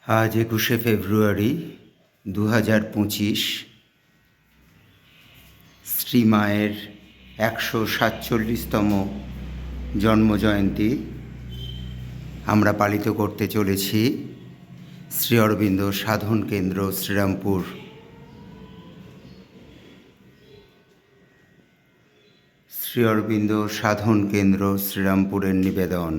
আজ ২১শে ফেব্রুয়ারি ২০২৫ শ্রীমায়ের ১৪৭তম জন্মজয়ন্তী আমরা পালিত করতে চলেছি শ্রী অরবিন্দ সাধন কেন্দ্র শ্রীরামপুর। শ্রী অরবিন্দ সাধন কেন্দ্র শ্রীরামপুরের নিবেদন।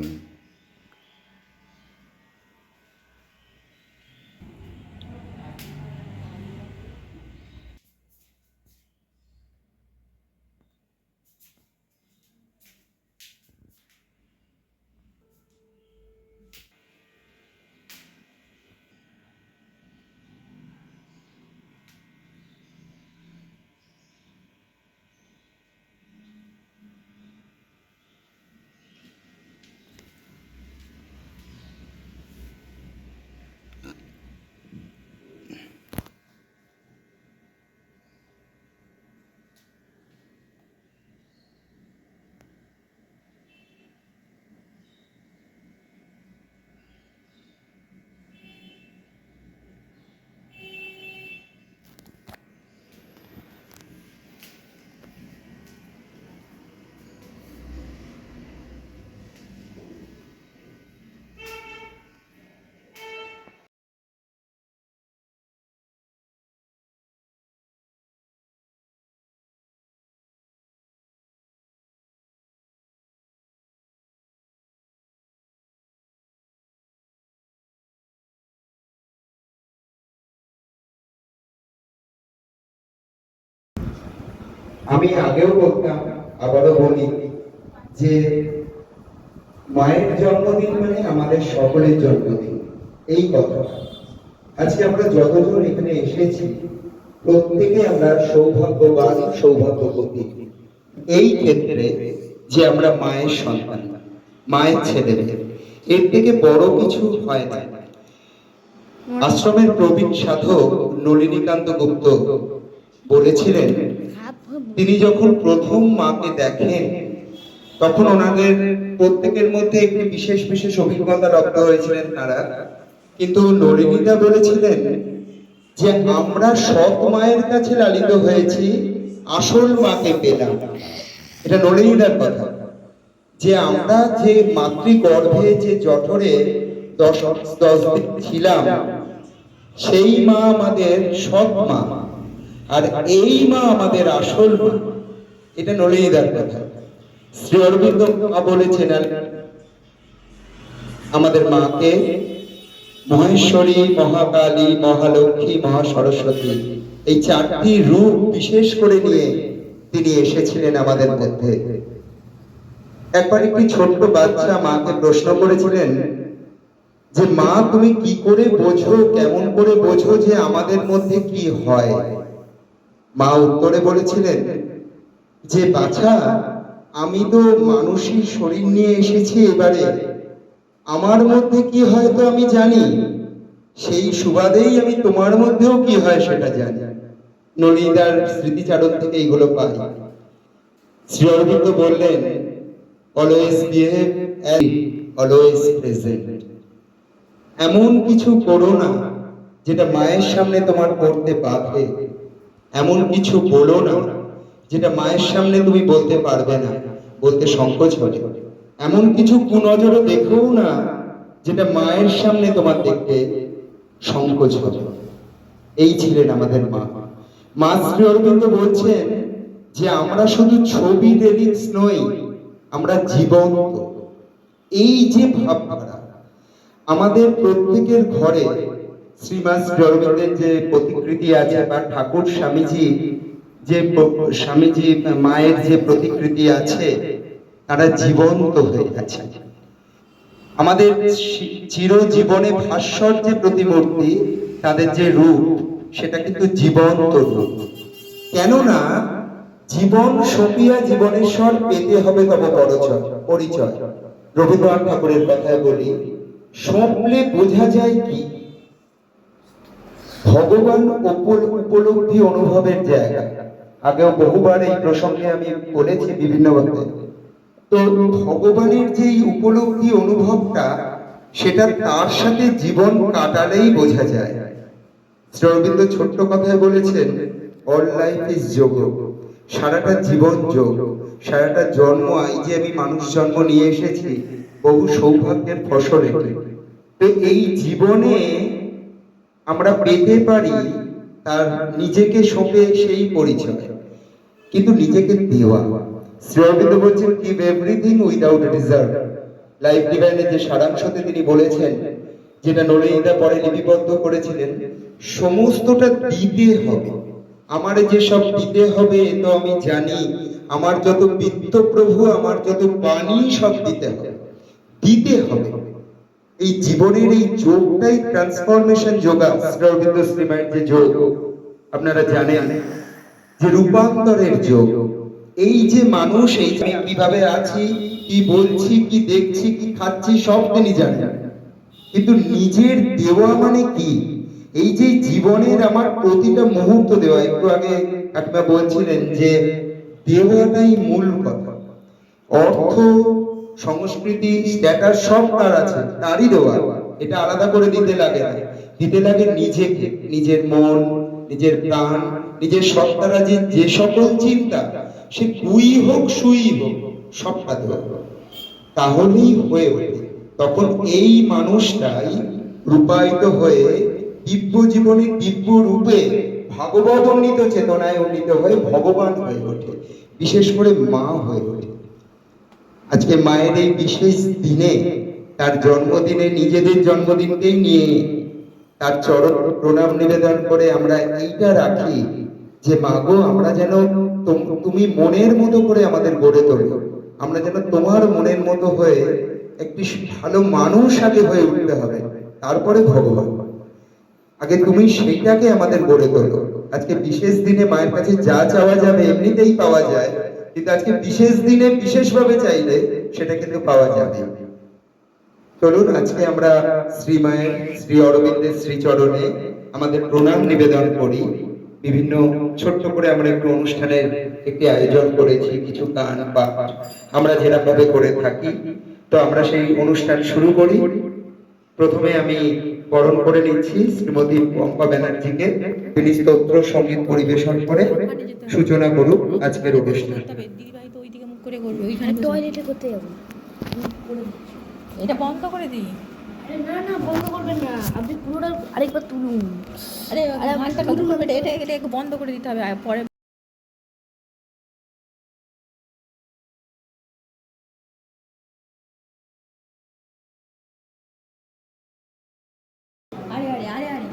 আমি আগেও বলতাম, আবারও বলি যে মায়ের জন্মদিন মানে আমাদের সকলের জন্মদিন। এই কথা আজকে আমরা যতজন এখানে এসেছি প্রত্যেকে আমরা সৌভাগ্যবান, সৌভাগ্যবতী এই ক্ষেত্রে যে আমরা মায়ের সন্তান, মায়ের ছেলে। এর থেকে বড় কিছু হয় না। আশ্রমের প্রবীণ সাধক নলিনীকান্ত গুপ্ত বলেছিলেন, তিনি যখন প্রথম মাকে দেখেন তখন ওনাদের প্রত্যেকের মধ্যে একটি বিশেষ বিশেষ অভিজ্ঞতা রপ্ত হয়েছিলেন তারা। কিন্তু নলিনীদা বলেছিলেন যে আমরা সৎ মায়ের কাছে লালিত হয়েছি, আসল মাকে পেলাম। এটা নলিনীদার কথা, যে আমরা যে মাতৃগর্ভে যে জঠরে 10 দিন ছিলাম, সেই মা আমাদের সৎ মা, আর এই মা আমাদের আসল মা। এটা নলিনীদার কথা। শ্রী অরবিন্দ বলেছেন আমাদের মাকে মহেশ্বরী, মহাকালী, মহালক্ষ্মী, মহাসরস্বতী, এই 4টি রূপ বিশেষ করে নিয়ে তিনি এসেছিলেন আমাদের মধ্যে। একবার একটি ছোট্ট বাচ্চা মাকে প্রশ্ন করেছিলেন যে মা, তুমি কি করে বোঝো, কেমন করে বোঝো যে আমাদের মধ্যে কি হয়? মা উত্তরে বলেছিলেন যে বাছা, আমি তো মানুষের শরীর নিয়ে এসেছি এবারে, আমার মধ্যে কি হয় তো আমি জানি, সেই সুবাদেই আমি তোমার মধ্যেও কি হয় সেটা জানি। নলিনীদার স্মৃতিচারণ থেকে এইগুলো পাই। শ্রী অরবিন্দ বললেন, always behave as always present. এমন কিছু করো না যেটা মায়ের সামনে তোমার করতে বাধে, এমন কিছু বলো না যেটা মায়ের সামনে তুমি বলতে পারবে না, বলতে সংকোচ হবে। এমন কিছু কুনজরও দেখো না যেটা মায়ের সামনে তোমার দেখতে সংকোচ হবে। এই ছিলেন আমাদের মা। মা শ্রী অরবিন্দ বলছেন যে আমরা শুধু ছবি রেলিক্স নই, আমরা জীবন্ত। এই যে ভাবধারা আমাদের প্রত্যেকের ঘরে, শ্রীমা শ্রী অরবিন্দের যে প্রতিকৃতি আছে বা ঠাকুর স্বামীজি মায়ের যে প্রতিকৃতি আছে, তারা জীবন্ত হয়ে আছে। আমাদের চিরজীবনে ভাস্বর যে প্রতিমূর্তি, তাদের যে রূপ, সেটা কিন্তু জীবন্ত রূপ। কেননা জীবন সপিয়া জীবনেশ্বর পেতে হবে তব পরিচয়। রবীন্দ্রনাথ ঠাকুরের কথায় বলি, সপলে বোঝা যায় কি ভগবান উপলব্ধি অনুভবের জায়গা। আগেও বহুবার এই প্রসঙ্গে আমি বলেছি বিভিন্নভাবে। তো ভগবানের যে উপলব্ধি অনুভবটা, সেটা তার সাথে জীবন কাটালেই বোঝা যায়। শ্রী অরবিন্দ ছোট্ট কথায় বলেছেন, অল লাইফ ইজ যোগ, সারাটা জীবন যোগ, সারাটা জন্ম, এই যে আমি মানুষ জন্ম নিয়ে এসেছি, বহু সৌভাগ্যের ফসল এটি। তো এই জীবনে আমরা পেতে পারি তার নিজেকে সঁপে সেই পরিচয়, কিন্তু নিজেকে দেওয়া। শ্রী অরবিন্দ বলছেন, give everything without reserve. Life ডিভাইনের যে সারাংশতে তিনি বলেছেন, যেটা নরেন্দ্র পরে লিপিবদ্ধ করেছিলেন, সমস্তটা দিতে হবে। আমার যে সব দিতে হবে এ তো আমি জানি, আমার যত বিত্ত প্রভু, আমার যত বাণী, সব দিতে হবে, দিতে হবে। এই জীবনের এই যোগটাই ট্রান্সফরমেশন যোগা। শ্রী অরবিন্দ শ্রীমায়ের যে যোগ আপনারা জানেন, যে রূপান্তরের যোগ। এই যে মানুষ, এই যে আমি কিভাবে আছি, কি বলছি, কি দেখছি, কি খাচ্ছি, সব তিনি জানেন, কিন্তু নিজের দেওয়া মানে কি? এই যে জীবনের আমার প্রতিটা মুহূর্ত দেওয়া। একটু আগে কাকিমা বলছিলেন যে দেওয়াটাই মূল কথা। অর্থ, সংস্কৃতি, স্ট্যাটাস সব তার আছে, তারই দেওয়া, এটা আলাদা করে দিতে লাগে না। দিতে লাগে নিজেকে, নিজের মন, নিজের প্রাণ, নিজের সত্তারা, যে সকল চিন্তা, সে কুই হোক সুই হোক, সবটা দেওয়া, তাহলেই হয়ে ওঠে। তখন এই মানুষটাই রূপায়িত হয়ে দিব্য জীবনে, দিব্য রূপে, ভাগবত উন্নীত চেতনায় উন্নীত হয়ে ভগবান হয়ে ওঠে, বিশেষ করে মা হয়ে ওঠে। আজকে মায়ের এই বিশেষ দিনে, তার জন্মদিনে, নিজেদের জন্মদিনকেই নিয়ে তার চরণ প্রণাম নিবেদন করে আমরা এইটা রাখি যে মা গো, আমরা যেন তুমি মনের মতো করে আমাদের গড়ে তোলো, আমরা যেন তোমার মনের মতো হয়ে একটি ভালো মানুষ আগে হয়ে উঠতে হবে, তারপরে ভগবান। আগে তুমি সেইটাকে আমাদের গড়ে তোলো। আজকে বিশেষ দিনে মায়ের কাছে যা চাওয়া যাবে এমনিতেই পাওয়া যায়, কিন্তু আজকে বিশেষ দিনে বিশেষভাবে চাইলে সেটা কিন্তু পাওয়া যাবে। চলুন আজকে আমরা শ্রীমায়ের, শ্রী অরবিন্দের শ্রীচরণে আমাদের প্রণাম নিবেদন করি। বিভিন্ন ছোট্ট করে আমরা একটু অনুষ্ঠানের একটি আয়োজন করেছি, কিছু গান পাঠ আমরা যেরকম করে থাকি। তো আমরা সেই অনুষ্ঠান শুরু করি। প্রথমে আমি বরণ করে নিচ্ছি শ্রীমতী পম্পা ব্যানার্জিকে, তিনি স্তোত্র সঙ্গীত পরিবেশন করে সূচনা করুক আজকের অনুষ্ঠান। দিদিভাই তো ওইদিকে মুখ করে করবে, ওইখানে টয়লেটে করতে যাবো। এটা বন্ধ করে দিই। আরে না না, বন্ধ করবেন না, আপনি পুরোটা আরেকবার তুলুন। আরে গানটা নতুন করবে, এটা একটু বন্ধ করে দিতে হবে, আর পরে আরে আরে আরে আরে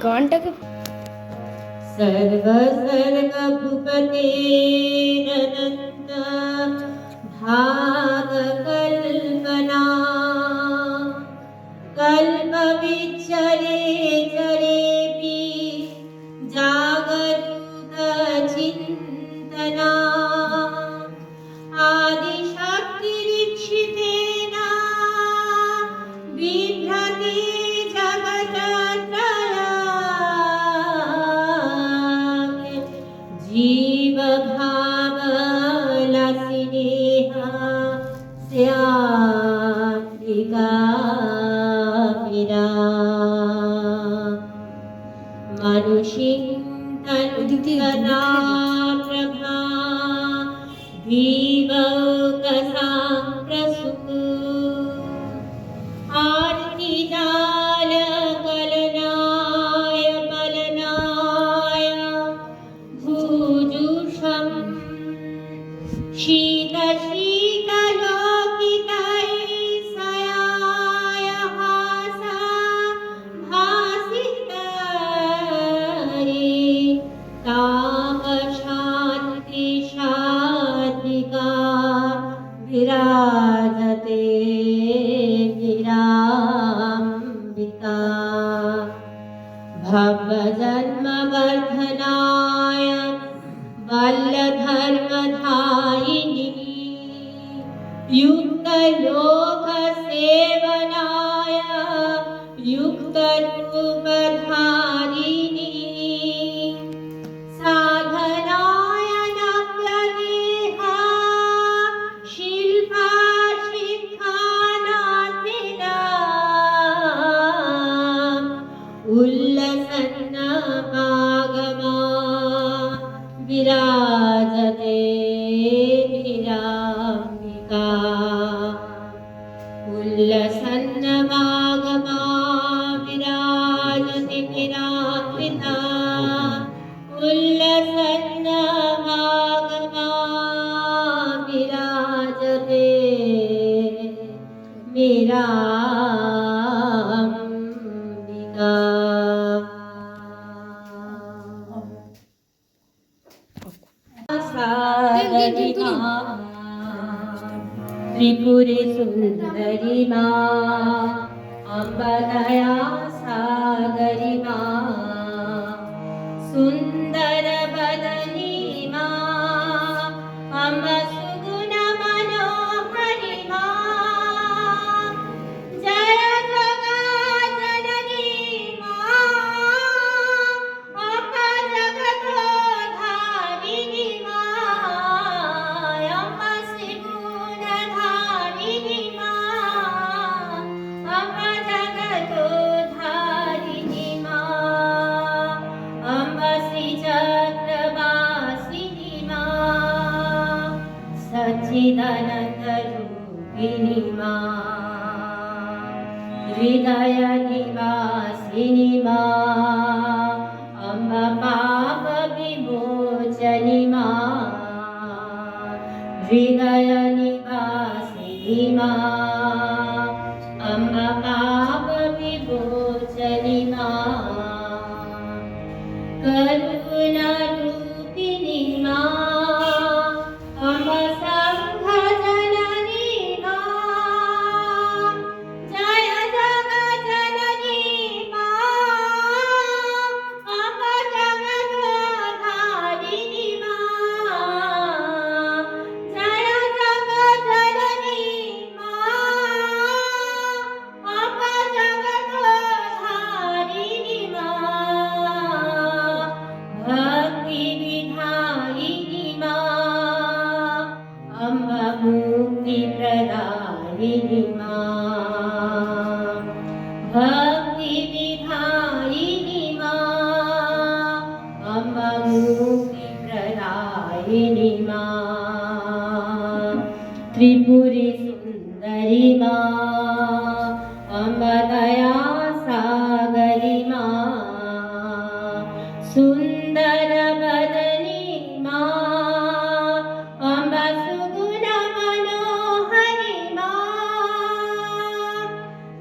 গানটাকে सर्वसर्गभुपतेरनन्त भागकल्पना कल्पविचरे चरेऽपि जागरूकचिन्तना आदिशक्तिरीक्षितेन बिभ्रति जगत्त्रयम् जीवभावलसिनेह स्यात्विका मनुषिं तनुकदा प्रभा धीवौकसाम्प्रसु आर्निजालकलनाय पलनाय भूजुषम् शीतशीतलोकितैः सयाय हासा भासितये तापशान्ति शान्तिका विराजते गिराम्बिका भवजन्मवर्धनाय बलधर्मधायिनी युक्तलोकसेवनाय युक्तरूपधारिणी साधनाय नव्यदेहा शिल्पा शिक्षा सागरी माँ त्रिपुरी सुंदरी माँ अम्बा दया सागरी माँ सुंदर बदनी माँ अम्बा सुगुण मनोहरी माँ जय जगा जननी माँ अम्बा जगतोधारिणी माँ अम्बा श्रीगुणधारिणी माँ अम्बा जगतोधारिणी माँ अम्बा श्रीचक्रवासिनी माँ सच्चिदानंद रूपिणी माँ हृदय निवासिनी माँ अम्बा पाप विमोचनी माँ हृदय निवासिनी माँ अम्बा पाप विमोचनी माँ करुणा रूपिणी माँ अम्बा संघ जननी माँ जय जग जननी माँ अम्बा जगतोधारिणी माँ जय जग जननी माँ अम्बा जगतोधारिणी माँ भक्ति विधायिनी माँ अम्बा मुक्ति प्रदायिनी माँ भक्ति विधायिनी माँ अम्बा मुक्ति प्रदायिनी माँ त्रिपुरी सुंदरी माँ अम्बा दया सागरी माँ सुंदर बदनी माँ अम्बा सुगुण मनोहरी माँ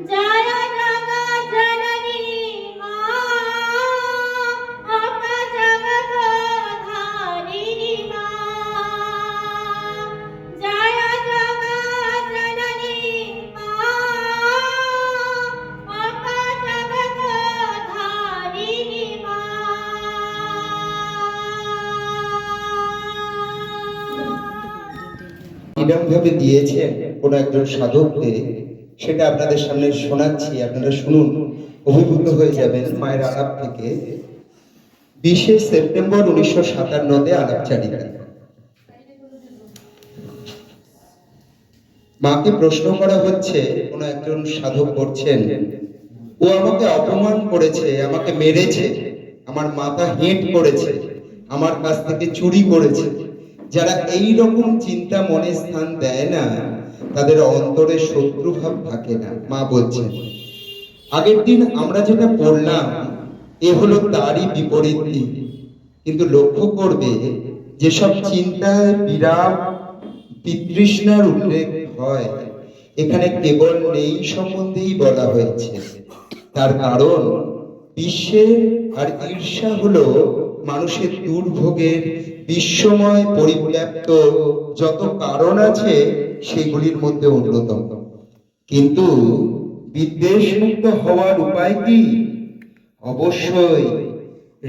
जय जग जननी माँ अम्बा जगतोधारिणी माँ जय जग जननी माँ अम्बा जगतोधारिणी কিরম ভাবে দিয়েছেন কোন একজন সাধককে সেটা আপনাদের সামনে শোনাচ্ছি, আপনারা শুনুন, অভিভূত হয়ে যাবেন মায়ের আলাপ থেকে। 20শে সেপ্টেম্বর 1957-তে আলাপচারিতা। মাকে প্রশ্ন করা হচ্ছে, কোন একজন সাধক করছেন, ও আমাকে অপমান করেছে, আমাকে মেরেছে, আমার মাথা হেঁট করেছে, আমার কাছ থেকে চুরি করেছে। যারা এই রকম চিন্তা মনে স্থান দেয় না তাদের অন্তরে শত্রুভাব থাকে না। মা বলছেন, আগের দিন আমরা যেটা পড়লাম এ হলো তারই বিপরীত দিক। কিন্তু লক্ষ্য করবে যেসব চিন্তায় বিরাট বিতৃষ্ণার উল্লেখ হয় এখানে কেবল নেই সম্বন্ধেই বলা হয়েছে। তার কারণ বিশ্বের আর ঈর্ষা হলো মানুষের দুর্ভোগের বিশ্বময় পরিব্যাপ্ত যত কারণ আছে সেগুলির মধ্যে অন্যতম। কিন্তু বিদ্বেষ মুক্ত হওয়ার উপায় কি? অবশ্যই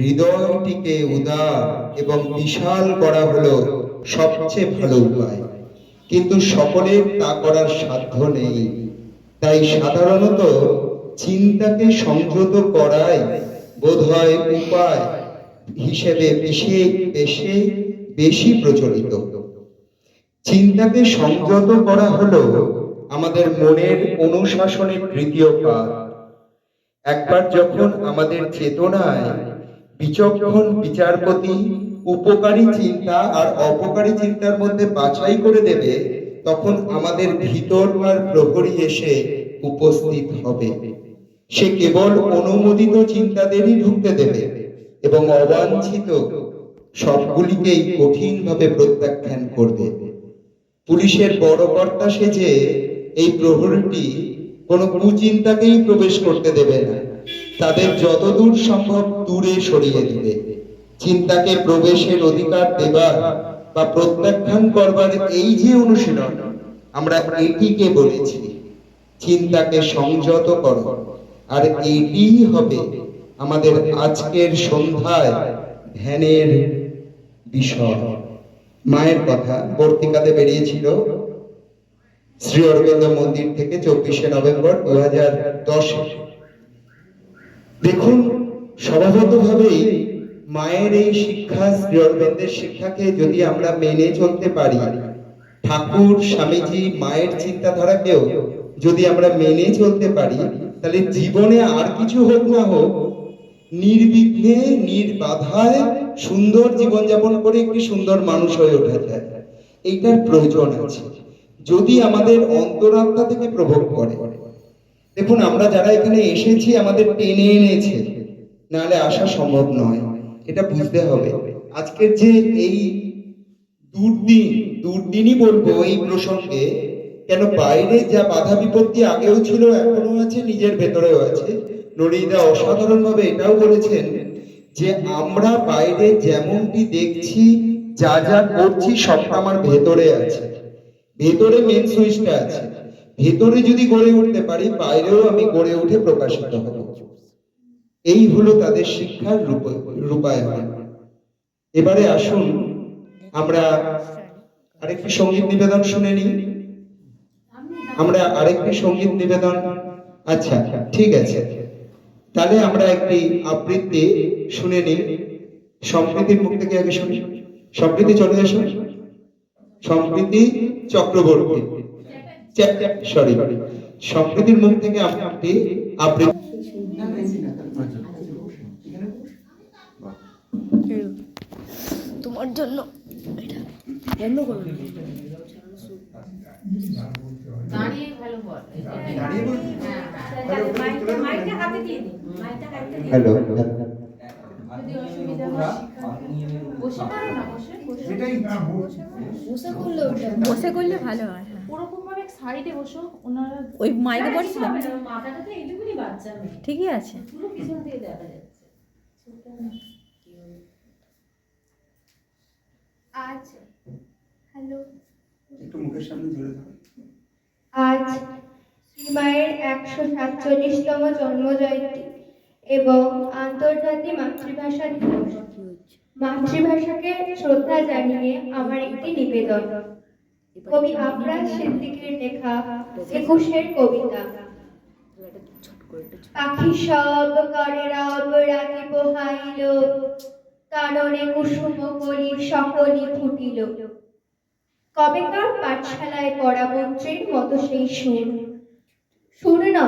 হৃদয়টিকে উদার এবং বিশাল করা হলো সবচেয়ে ভালো উপায়। কিন্তু সকলের তা করার সাধ্য নেই। তাই সাধারণত চিন্তাকে সংযত করাই বোধহয় উপায় হিসেবে বেশি প্রচলিত। চিন্তাকে সংযত করা হলো আমাদের মনের অনুশাসনের তৃতীয় কাজ। একবার যখন আমাদের চেতনায় বিচক্ষণ বিচারপতি উপকারী চিন্তা আর অপকারী চিন্তার মধ্যে বাছাই করে দেবে, তখন আমাদের ভিতরকার প্রহরী এসে উপস্থিত হবে। সে কেবল অনুমোদিত চিন্তাদেরই ঢুকতে দেবে এবং অবাঞ্ছিত সবগুলিকেই কঠিনভাবে প্রত্যাখ্যান করবে। পুলিশের বড় কর্তা সেজে এই প্রহরীটি কোনো কুচিন্তাকেই প্রবেশ করতে দেবে না, তাদের যতদূর সম্ভব দূরে সরিয়ে দিবে। চিন্তাকে প্রবেশের অধিকার দেবার বা প্রত্যাখ্যান করবার এই যে অনুশীলন, আমরা এটিকে বলেছি চিন্তাকে সংযত করো। আর এটিই হবে আমাদের আজকের সন্ধ্যায় ধ্যানের বিষয়। মায়ের কথা পত্রিকাতে বেরিয়েছিল শ্রী অরবিন্দ মন্দির থেকে 24শে নভেম্বর 2010। দেখুন, স্বভাবতভাবেই মায়ের এই শিক্ষা, শ্রী অরবিন্দের শিক্ষাকে যদি আমরা মেনে চলতে পারি, ঠাকুর স্বামীজি মায়ের চিন্তাধারাকেও যদি আমরা মেনে চলতে পারি, তাহলে জীবনে আর কিছু হোক না হোক নির্বিঘ্নে নির্বাধায় সুন্দর জীবনযাপন করে একটি সুন্দর মানুষ হয়ে ওঠা যায়। এইটার প্রয়োজন আছে যদি আমাদের অন্তরাত্মা থেকে প্রভোগ করে। দেখুন, আমরা যারা এখানে এসেছি আমাদের টেনে এনেছে, নাহলে আসা সম্ভব নয়, এটা বুঝতে হবে। আজকের যে এই দুর্দিনই বলবো এই প্রসঙ্গে, কেন বাইরে যা বাধা বিপত্তি আগেও ছিল, এখনো আছে, নিজের ভেতরেও আছে। নরিদা অসাধারণ ভাবে এটাও বলেছেন যে আমরা বাইরে যেমনটি দেখছি, যা যা করছি, সবটা আমার ভেতরে আছে। ভেতরে মেন সুইচটা আছে। ভেতরে যদি গড়ে উঠতে পারি, বাইরেও আমি গড়ে উঠে প্রকাশিত হব। এই হলো তাদের শিক্ষার রূপায়ণ। এবারে আসুন আমরা আরেকটি সঙ্গীত নিবেদন শুনে নিই। আমরা আরেকটি সঙ্গীত নিবেদন, আচ্ছা ঠিক আছে, তাহলে আমরা একটি আবৃত্তি শুনে নিই। সম্প্রীতির মুখ থেকে আগে শুনি। সম্প্রীতি চলে আসুন। সম্প্রীতি চক্রবর্তী, সরি, সম্প্রীতির মুখ থেকে আমরা একটি আবৃত্তি। তোমার জন্য বন্ধ করো না। দাঁড়িয়ে ভালো বল। মাইকটা হাতে দিয়ে দিন, মাইকটা হাতে দিয়ে দিন। হ্যালো, যদি অসুবিধা হয় বসে করো না, বসে করলে ভালো হয়। হ্যাঁ। ওরকম ভাবে সাইডে বসো, ওনারা ওই মাইকে পড়ছিলাম, মাথাটা তো এইটুকুনি বাচ্চা মেয়ে, ঠিকই আছে। পুরো পিছন দিয়ে দেখা যাচ্ছে। আজ হ্যালো একটু মুখের সামনে ধরে ধরো। আজ শ্রীমায়ের 147তম জন্মজয়ন্তী এবং আন্তর্জাতিক মাতৃভাষা দিবস। মাতৃভাষাকে শ্রদ্ধা জানিয়ে আমার একটি নিবেদন। কবি আফরাজ সিদ্দিকীর লেখা 21-এর কবিতা। পাখি সব করে রব রাতে পোহাইল, কাননে কুসুম কলি সকলি ফুটিল। কবেকার পাঠশালায় পড়া মন্ত্রীর মতো সেই সুর, সুর না,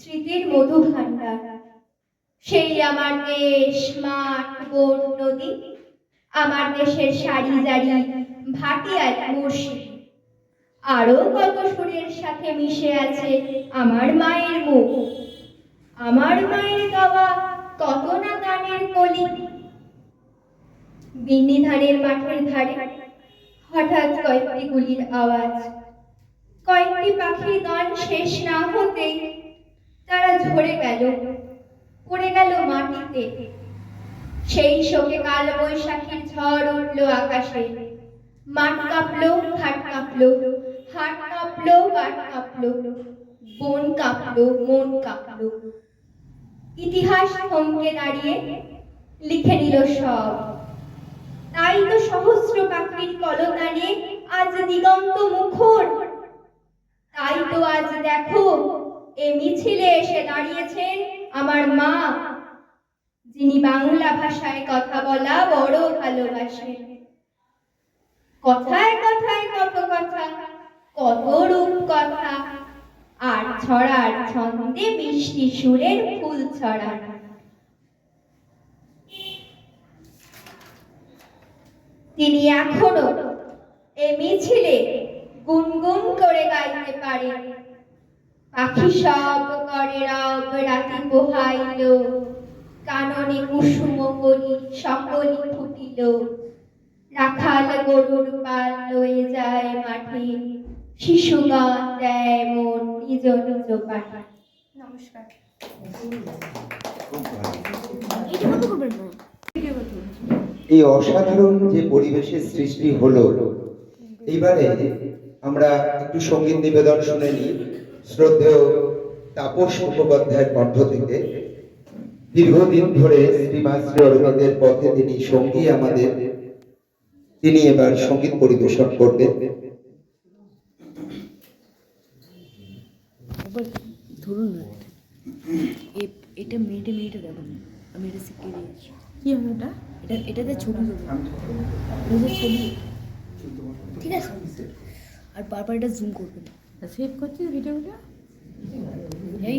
স্মৃতির মধু ভান্ডার। সেই আমার দেশ, মাঠ, বন, নদী, আমার দেশের সারি জারি ভাটিয়াল মুর্শিদি। আরো কত সুরের সাথে মিশে আছে আমার মায়ের মুখ, আমার মায়ের গাওয়া কত না গানের কলি। বিন্নি ধানের মাঠের ধারে হঠাৎ কয়েকটি গুলির আওয়াজ। কয়েকটি পাখির গান শেষ না হতেই তারা ঝরে গেল, পড়ে গেল মাটিতে। সেই শোকে কাল বৈশাখীর ঝড় উঠল আকাশে। মাঠ কাঁপলো, ঘাট কাঁপলো, হাট কাঁপলো, বাট কাঁপলো, বন কাঁপলো, মন কাঁপলো। ইতিহাস থমকে দাঁড়িয়ে লিখে নিল সব। তাই তো সহস্র পাখির কলতানে আজ দিগন্ত মুখর। তাই তো আজ দেখো এ মিছিলে এসে দাঁড়িয়েছেন আমার মা, যিনি বাংলা ভাষায় কথা বলা বড় ভালোবাসেন। কথায় কথায় কত কথা, কত রূপ কথা, আর ছড়ার ছন্দে মিষ্টি সুরের ফুল ছড়া। তিনি এখনো এ মিছিলে গুনগুন করে গাইতে পারে। পাখি সব করে রব রাতি পোহাইল, কাননে কুসুম কলি সকলি ফুটিল। রাখাল গরুর পাল লয়ে যায় মাঠে, শিশু গান দেয় মন নিজ নিজ পাঠে। নমস্কার। এটা বন্ধ করবেন না। এই অসাধারণ যে পরিবেশের সৃষ্টি হলো, এইবারে আমরা একটু সঙ্গীত নিবেদন শুনে নিই শ্রদ্ধেয় তাপস মুখোপাধ্যায়ের কণ্ঠ থেকে। দীর্ঘদিন ধরে শ্রীমা শ্রী অরবিন্দের পথে তিনি সঙ্গী আমাদের, তিনি এবার সঙ্গীত পরিবেশন করবেন। একবার ধরুন না, এটা মিনিটে মিনিটে দেবেন, আমি এটা শিখিয়ে দিয়েছি। কি হবে এটা? এটাতে ছবি দেবো, এটাতে ছবি, ঠিক আছে? আর বারবার এটা জুম করবেন। সেভ করছিস ভিডিওটা? এই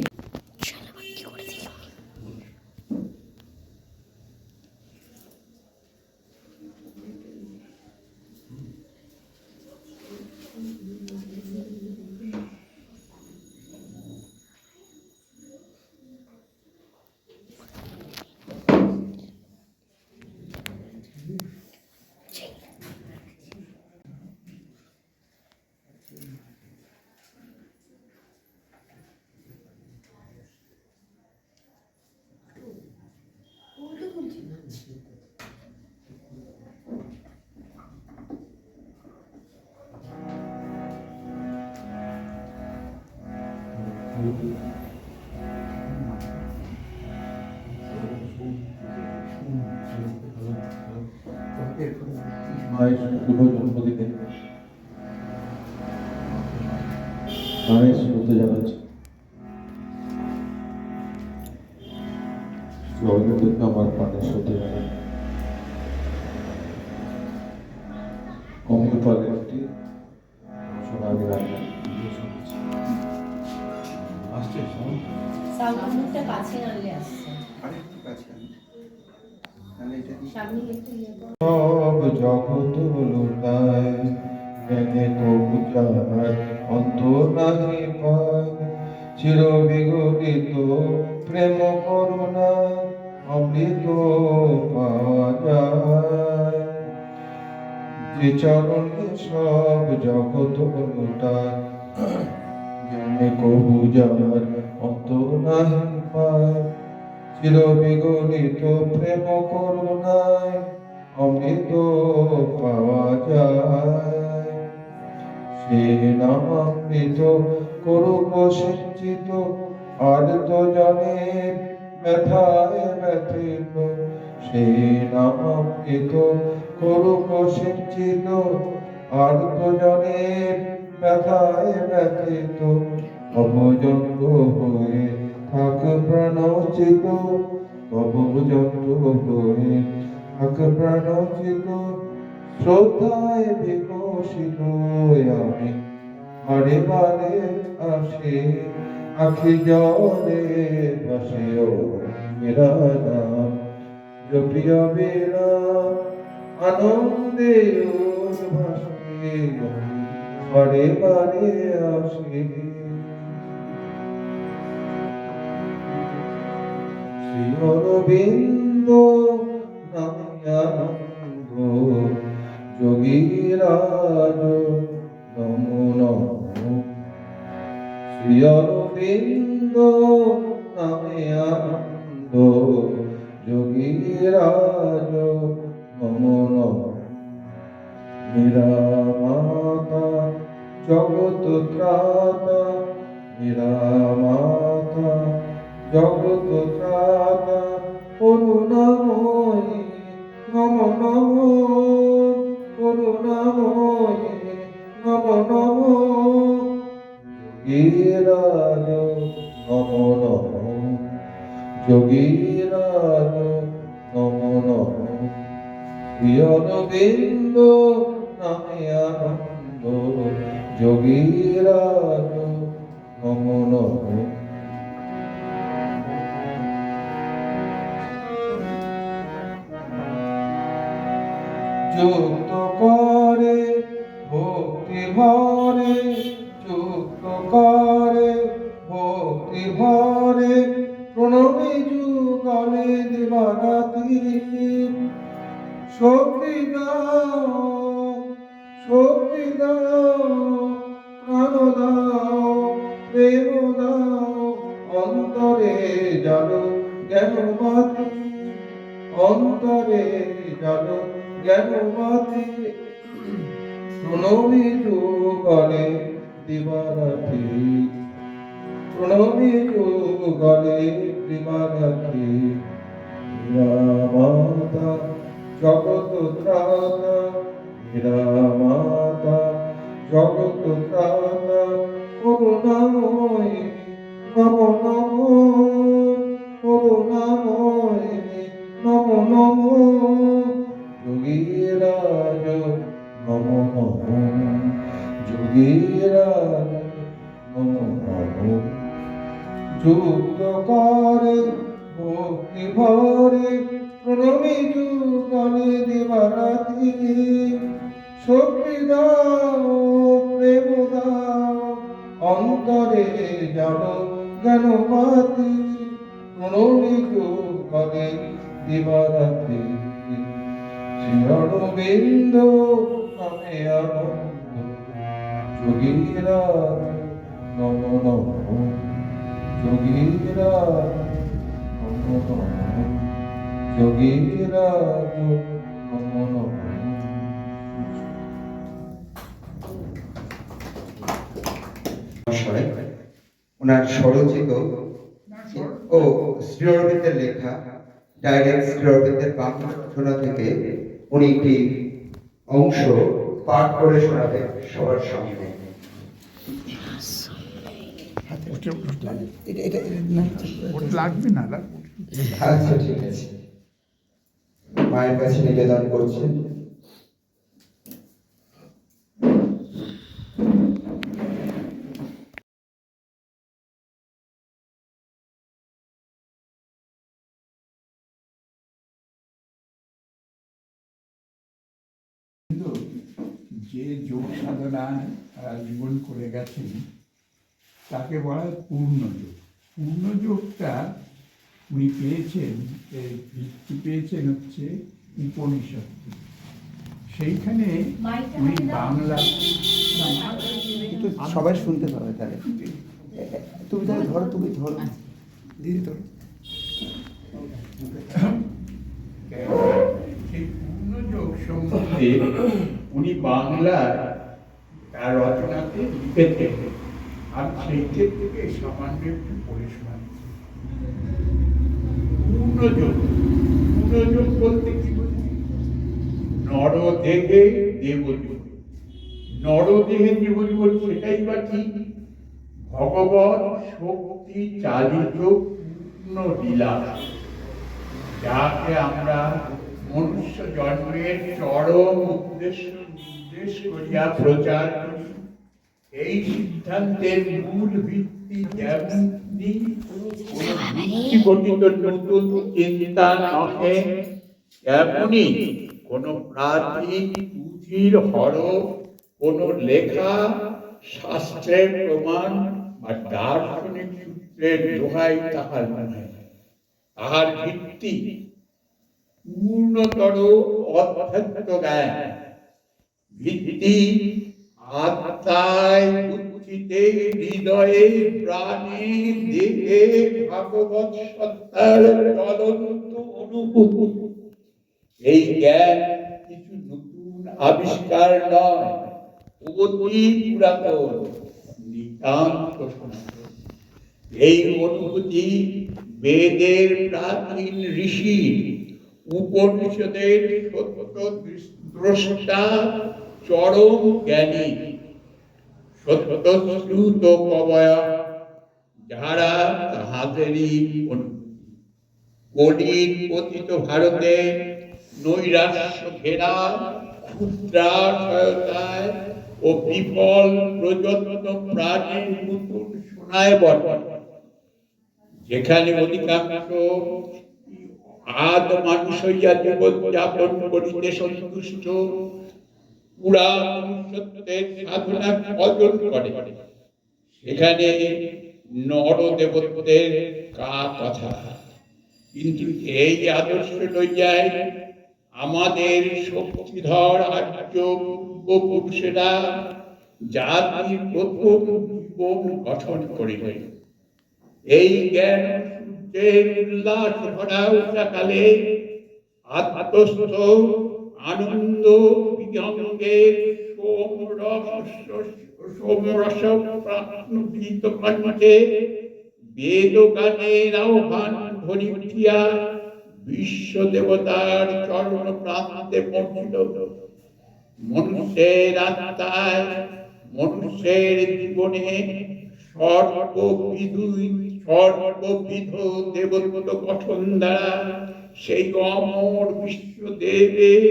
মায়ের শুভ জন্মদিনে মায়ের শ্রদ্ধা জানাচ্ছি। অরবিন্দকে আমার প্রাণের শ্রদ্ধা জানাই। অমৃতপালের একটি সোনালী রান্না আসছে। সাউন্ড মুখটা কাছে আনলে আসছে। আরেকটু কাছে আনি। তাহলে এটা দিয়ে সামনে একটু ইয়ে করো। সব জগৎ লুটায়, জ্ঞানে তো বুঝার অন্ত নাহি পায়। চির বিগলিত প্রেম করুণা অমৃত পাওয়া যায়। যে চরণে সব জগৎ লুটায়, জ্ঞানে কো বুঝার অন্ত নাহি পায়। চির বিগলিত প্রেম করুণায় অমৃত পাওয়া যায়। সে নামামৃত করুক সিঞ্চিত, আর তো জানে ব্যথায় ব্যথিত। সে নামামৃত করুক সিঞ্চিত, আর তো জানে ব্যথায় ব্যথিত। অবজন্ম হয়ে থাক প্রাণোচিত, অবজন্ম হয়ে থাক প্রাণোচিত। শ্রদ্ধায় বিকশিত আমি বারে বারে আসি, আখি জলে ভাসে ও মেরা নাম। জপিয়া বেরা আনন্দে ভাসে, বারে বারে আসি। শ্রী অরবিন্দ নামে যোগীরাজ নমো নমো। শ্রী অরবিন্দ নামে আনন্দ, যোগীরাজ নমো নমো। মীরা মাতা জগৎ ত্রাতা, মীরা মাতা জগৎ ত্রাতা। করুণাময়ী নমো নমো, করুণাময়ী নমো নমো। যোগীরাজ নমো নমো, যোগীরাজ নমো নমো। শ্রী অরবিন্দ নামে আনন্দ, যোগীরাজ নমো নমো। যুক্ত করে ভক্তি ভরে, যুক্ত করে ভক্তি ভরে। প্রণমী যুগলে দিবারাত্রি, শক্তি দাও, শক্তি দাও, প্রাণ দাও, প্রেম দাও। অন্তরে জানো জ্ঞান বাতি, অন্তরে অন্তরে জানো জ্ঞান মাতি প্রণবী যুগলে দিবারাত্রি প্রণবী যুগলে দিবারাত্রি মাতা জগৎ ত্রাতা মাতা জগৎ ত্রাতা করুণাময়ী নম নম করুণাময়ী নম নম যোগীরাজ নম নম যোগীরাজ নম নম যুক্ত করে ভক্তি ভরে প্রণমী যুগলে দিবারাত্রি শক্তি দাও প্রেম দাও অন্তরে জানো জ্ঞান পাতি প্রণমী যুগলে দিবারাত্রি শ্রীঅরবিন্দ নামে আনন্দ যোগীরা নম নম যোগীরা নম নম যোগীরা নম নম মহাশয় ওনার স্বরচিত ও শ্রী অরবিন্দের লেখা ডাইরেক্ট শ্রী অরবিন্দের বাংলা রচনা থেকে উনি একটি অংশ পাঠ করে শোনাবে সবার সামনে। লাগবে না আচ্ছা ঠিক আছে, মায়ের কাছে নিবেদন করছেন। যে যোগ সাধনা জীবন করে গেছেন তাকে বলা হয় পূর্ণযোগ। পূর্ণযোগটা উনি পেয়েছেন, এর ভিত্তি পেয়েছেন হচ্ছে উপনিষদ। সেইখানে উনি বাংলা কিন্তু সবাই শুনতে পাবে তাহলে। তুমি তাহলে ধরো, তুমি ধরো দিদি ধরো। সেই পূর্ণযোগ সম্বন্ধে উনি বাংলার তার রচনাতে লিখেছেন। আমি সেই থেকে সামান্য একটু পড়ে শোনাচ্ছি। পূর্ণযোগ, পূর্ণযোগ বলতে কি বলছি? নরদেহে দেবযোগ। নরদেহে দেবযোগ সেটাই বা কি? ভগবৎ শক্তি চালিত পূর্ণ লীলা, যাকে আমরা মনুষ্য জন্মের চরম উদ্দেশ্য নির্দেশ করিয়া প্রচার করি। এই সিদ্ধান্তের মূল ভিত্তি যেমনি গঠিত নতুন চিন্তা নহে, তেমনি কোন প্রাচীন পুঁথির হরফ, কোন লেখা, শাস্ত্রের প্রমাণ বা দার্শনিক সূত্রের দোহাই তাহার নয়। তাহার ভিত্তি পূর্ণতর অধ্যাত্ম জ্ঞান। ভিত্তি আত্মায়, বুদ্ধিতে, হৃদয়ে, প্রাণে, দেহে ভাগবত সত্তার জ্বলন্ত অনুভূতি। এই জ্ঞান কিছু নতুন আবিষ্কার নয়, অতি পুরাতন, নিতান্ত সনাতন। এই অনুভূতি বেদের প্রাচীন ঋষি, উপনিষদের সত্য দ্রষ্টা, চরম জ্ঞানী, সত্যশ্রুত কবয়া, যারা তাহাদেরই কলির পতিত ভারতে নৈরাশ্য ঘেরা ক্ষুদ্রাশয়তায় ও বিফল প্রযত্ন প্রাণীর নতুন শোনায় বটে, যেখানে অধিকাংশ আদ মানুষ হইয়া জীবনযাপন করিতে সন্তুষ্ট, পুরা মনুষ্যত্বের সাধনা অর্জন করে, সেখানে নর দেবতাদের কথা। কিন্তু এই আদর্শ লইয়াই আমাদের শক্তিধর আর্য পূর্বপুরুষেরা জাতির প্রথম জীবন গঠন করিলেন। এই জ্ঞান সূর্যের উল্লাস ভরা উষাকালে আত্মস্থ আনন্দ বিহঙ্গে সোমরস প্রাণবীত কণ্ঠে বেদ গানের আহ্বান ধ্বনি উঠিয়া বিশ্ব দেবতার চরণ প্রান্তে পৌঁছিল। মনুষ্যের আত্মায়, মনুষ্যের জীবনে সর্ববিধ দেবত্ব গঠন দ্বারা সেই অমর বিশ্বদেবের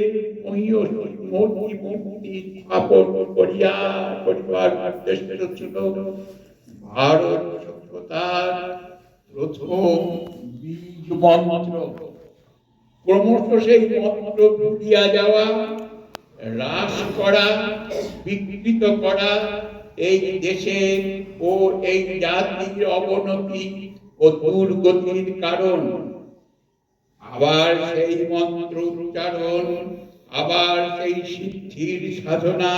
মূর্তি স্থাপন করিবার উদ্দেশ্য ছিল ভারত সভ্যতার প্রথম বীজ মন্ত্র। ক্রমশ সেই মন্ত্র ভুলিয়া যাওয়া, হ্রাস করা, বিকৃত করা এই দেশের ও এই জাতির অবনতি ও দুর্গতির কারণ। আবার সেই মন্ত্র উচ্চারণ, আবার সেই সিদ্ধির সাধনা,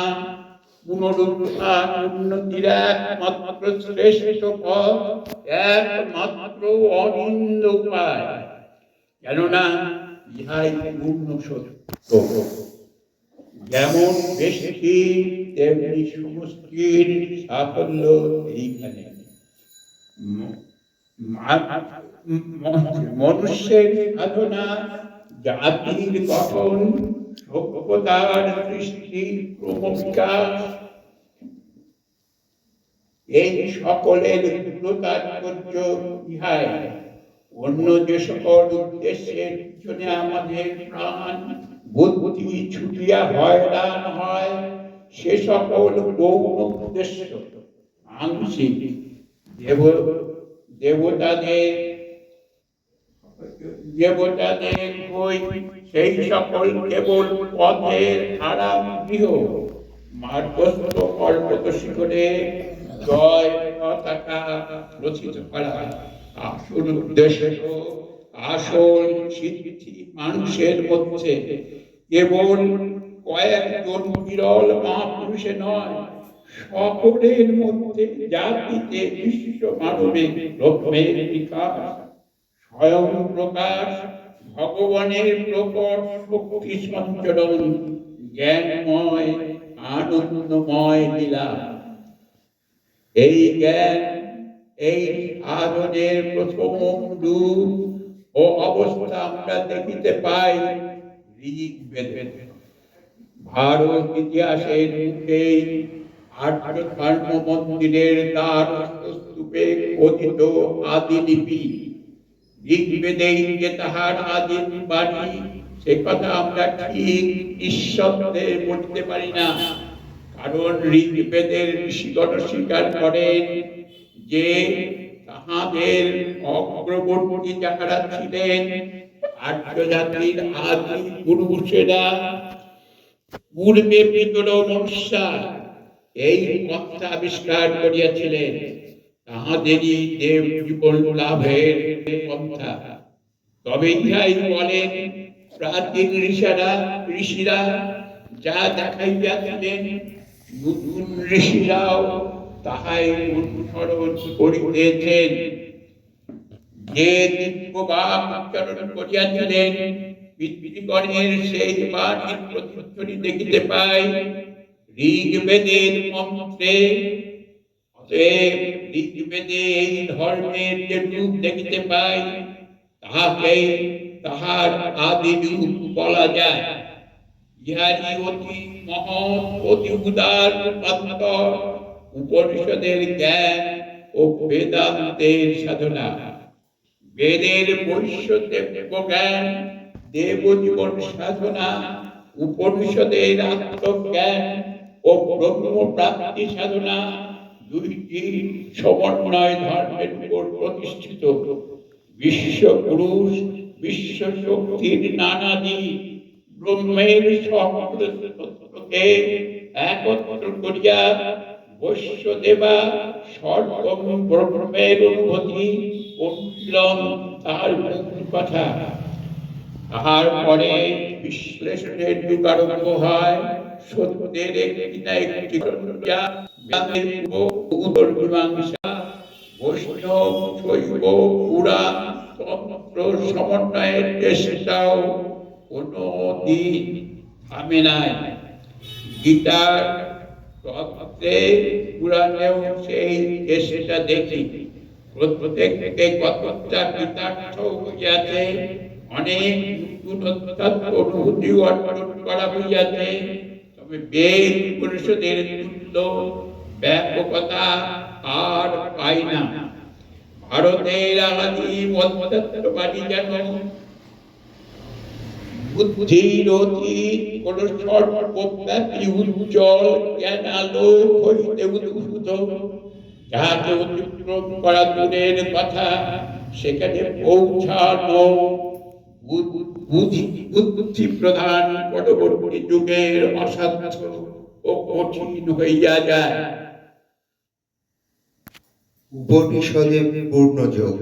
পুনরুত্থান উন্নতির একমাত্র শ্রেষ্ঠ পথ, একমাত্র অনিন্দ উপায়। কেননা ইহাই পূর্ণ সত্য। যেমন বেশি তেমনি সমষ্টির সাফল্য এইখানে। মনুষ্যের সাধনা, জাতির গঠন, সভ্যতার সৃষ্টি, ক্রমবিকাশ, এই সকলের তাৎপর্য ইহাই। অন্য যে সকল উদ্দেশ্যের পিছনে আমাদের প্রাণ বুদ্ধি ছুটিয়া হয়রান হয়, সে সকল গৌণ উদ্দেশ্য আংশিক। দেবতাদের বই সেই সকল কেবল পথের আরাম গৃহ মার্গস্থ পর্বত শিখরে জয় পতাকা রচিত করা। আসল উদ্দেশ্য, আসল সিদ্ধি মানুষের মধ্যে কেবল কয়েকজন বিরল মহাপুরুষে নয়, সকলের মধ্যে জাতিতে বিশ্ব মানবিক লক্ষ্যের বিকাশ, স্বয়ং প্রকাশ, ভগবানের প্রকট শক্তি সঞ্চরণ, জ্ঞানময় আনন্দময় লীলা। এই জ্ঞান, এই সাধনের প্রথম রূপ ও অবস্থা আমরা দেখিতে পাই ঋগ্বেদে। ভারত ইতিহাসের মুখেই আর্য ধর্ম মন্দিরের দ্বার স্তূপে খোদিত আদি লিপি ঋগ্বেদেই যে তাহার আদি বাণী, সে কথা আমরা ঠিক নিঃশব্দে বলতে পারি না। কারণ ঋগ্বেদের ঋষিগণ স্বীকার করেন যে তাহাদের অগ্রবর্তী যাহারা ছিলেন আর্য জাতির আদি পুরুষেরা, পূর্বে পিতর মনুষ্যা এই পথটা আবিষ্কার করিয়াছিলেন। তাহাদেরই দেব জীবন লাভের পন্থা। তবে ইহাই বলেন প্রাচীন ঋষিরা যা দেখাইয়াছিলেন, নতুন ঋষিরাও তাহাই অনুসরণ করিতেছেন। যে দিব্যবাক উচ্চারণ করিয়াছিলেন, পিতৃগণের সেই বাণীর প্রতিধ্বনি দেখিতে পাই ঋগ্বেদের মন্ত্রে। অতএব ঋগ্বেদে এই ধর্মের যে রূপ দেখিতে পাই, তাহাকেই তাহার আদি রূপ বলা যায়। ইহারই অতি মহৎ, অতি উদার রূপান্তর উপনিষদের জ্ঞান ও বেদান্তের সাধনা। বেদের বৈশ্যদেব জ্ঞান, দেবজীবন সাধনা, উপনিষদের আত্মজ্ঞান ও ব্রহ্মপ্রাপ্তি সাধনা, দুইটি সমন্বয় ধর্মের উপর প্রতিষ্ঠিত। বিশ্ব পুরুষ, বিশ্ব শক্তির নানাদি ব্রহ্মের সহস্রকে একত্র করিয়া বৈশ্য দেবা সর্বম ব্রহ্মের অনুভূতি অনুশীলন তাহার মূল কথা। তাহার পরে বিশ্লেষণের যুগ আরম্ভ হয়। সত্যের একটি না একটি উত্তর মীমাংসা, বৈষ্ণব, শৈব, পুরাণ, তন্ত্র সমন্বয়ের চেষ্টাও কোনো দিন থামে নাই। গীতার তত্ত্বে পুরাণেও সেই চেষ্টা দেখি। প্রত্যেককে কতটা কৃতার্থ হইয়াছে, অনেক নূতনত্ব অনুভূতি অর্জন করা হইয়াছে। তবে বেদ পরিষদের তুল্য ব্যাপকতা আর পাই না। ভারতের আদি মতবাদী যেন বুদ্ধির অতীত কোন সর্বব্যাপী উজ্জ্বল জ্ঞান আলোক হইতে উদ্ভূত, যাহাকে অতিক্রম করা দূরের কথা, সেখানে পৌঁছানো বুদ্ধি প্রধান পরবর্তী যুগের অসাধ্য ও কঠিন হইয়া যায়। উপনিষদে পূর্ণ যোগ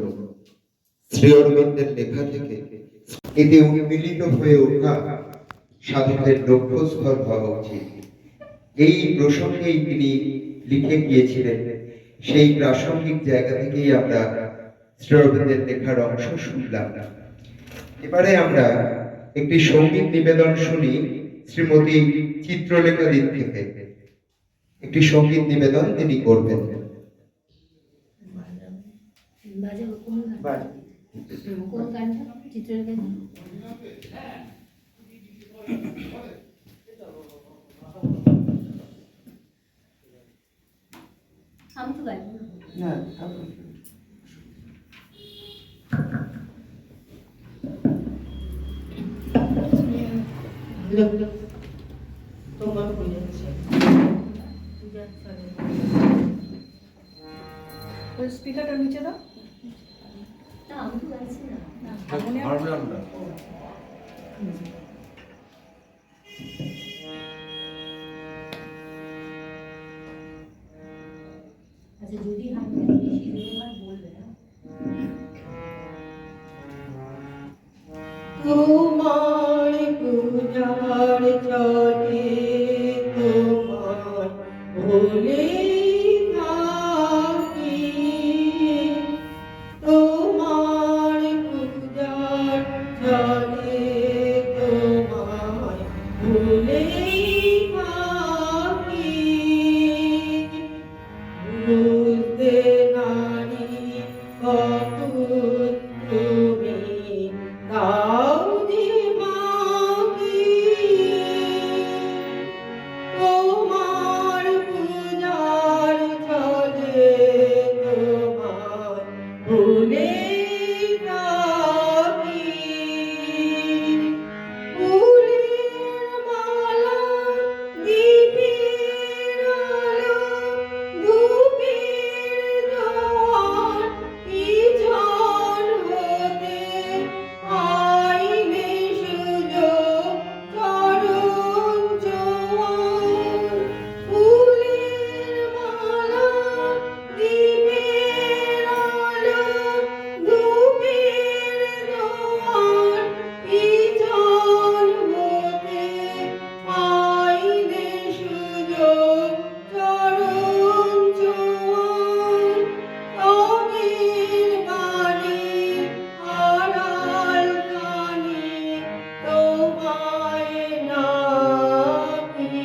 শ্রী অরবিন্দের লেখা থেকে এতে উন্মিলিত হয়ে ওঠা সাধকের লক্ষ্যস্থল হওয়া উচিত। এই প্রসঙ্গেই তিনি লিখে গিয়েছিলেন। সেই প্রাসঙ্গিক জায়গা থেকেই আমরা শ্রী অরবিন্দের লেখার অংশ শুনলাম। এবারে আমরা একটি সঙ্গীত নিবেদন শুনি শ্রীমতী চিত্রলেখা দিক থেকে। একটি সঙ্গীত নিবেদন তিনি করবেন। বাজে কোন গান? কোন গানটা? চিত্রলেখা আমি তো গাইব না। তোমার বলে যাচ্ছে স্পিকারটা নিচে দাও। না, আমি তো গাইছি না। হারমোনিয়ামটা আচ্ছা, যদি হারমোনিয়াম বেশি জোরে হয় বলবে না। তোমার পূজার চলে তোমার ভোলে থাকি, তোমার পূজার চলে তোমার ভোলে থাকি। বুঝতে নারী কখন তুমি দাও যে মাকে, তোমার পূজার চলে তোমার ভুলে থাকি। ফুলের মালা দীপের আলো ধূপের জোয়ার পিছন হতে আইলে সুযোগ চরণ ছোঁয়ার। ফুলের মালা দীপের আলো ধূপের জোয়ার পিছন হতে আইলে সুযোগ চরণ ছোঁয়ার। তবের গানে আড়াল কানে তোমায় নাকি,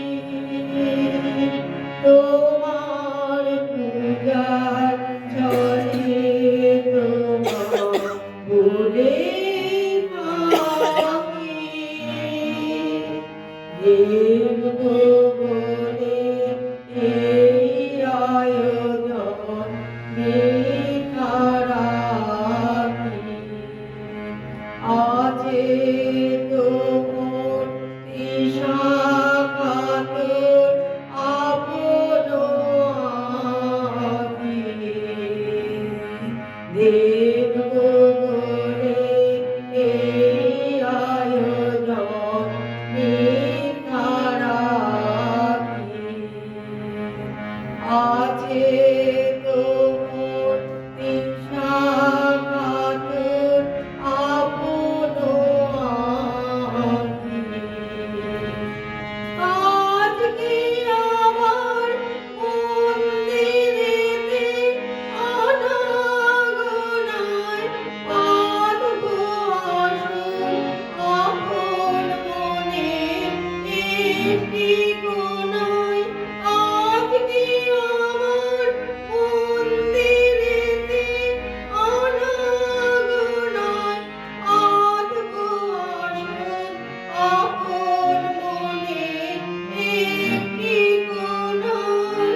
তোমার পূজার চলে তোমার ভুলে থাকি। দেব বলে এই আয়োজন মিঠারাখি, আছে তোর তৃষাকাতর আপন আখি। দেব বলে এই আয়োজন মিঠারাখি। একটি কোনায় আজকে আমার মন্দিরেতে অনাগোনায় আধবো আসন আপন মনে একটি কোনায়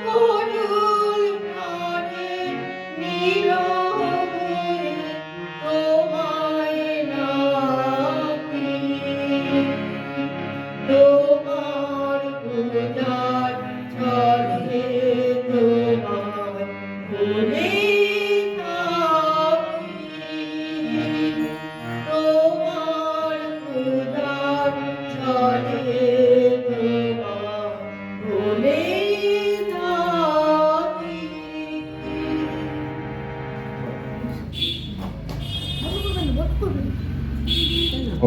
সরল প্রাণে নীরব হয়ে তোমায় ডাকি। তোমার পূজার ছলে তোমার ভুলে থাকি। তোমার পূজার ছলে তোমার ভুলে থাকি।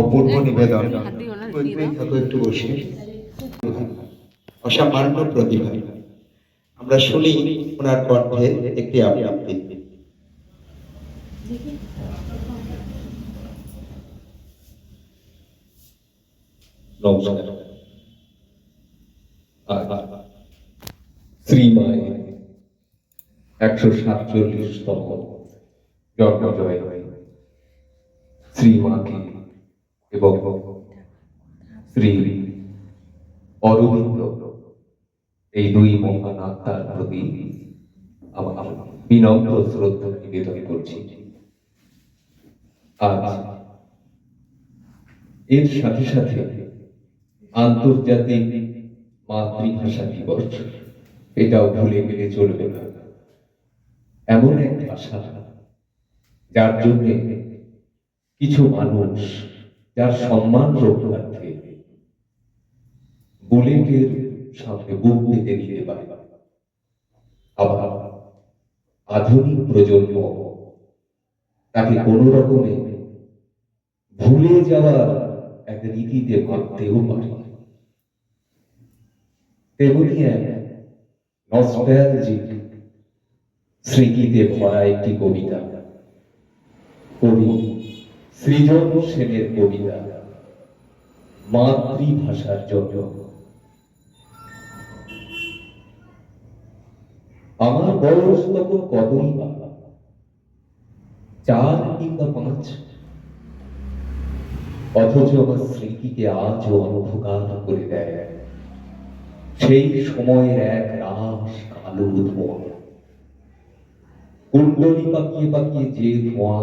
অপূর্ব নিবেদন। একটু বসে অসামান্য প্রতিভা। আমরা শুনি ওনার কণ্ঠে একটি আবৃত্তি। নমস্কার। শ্রীমায়ের 147তম জন্মজয় শ্রীমাকে এবং শ্রী অরবিন্দ এই দুই মহান আত্মার প্রতি আমার বিনম্র শ্রদ্ধা নিবেদন করছি। আজ এর সাথে সাথে আন্তর্জাতিক মাতৃভাষা দিবস, এটাও ভুলে গেলে চলবে না। এমন এক ভাষা যার জন্য কিছু মানুষ যার সম্মান রক্ষার্থে বুলেটের সামনে বুক পেতে দিতে পারে, আবার আধুনিক প্রজন্ম তাকে কোন রকমে ভুলে যাওয়ার এক রীতিতে ভাবতেও পারে। তেমনি এক নস্টালজিক স্মৃতিতে ভরা একটি কবিতা, কবি সৃজন সেনের কবিতা মাতৃভাষার জন্য। আমার বয়স তখন কতই বা, 4 কিংবা 5, অথচ আমার স্মৃতিকে আজও অন্ধকার করে দেয় সেই সময়ের এক রাস কালো ধোঁয়া। কুণ্ডলী পাকিয়ে পাকিয়ে যে ধোঁয়া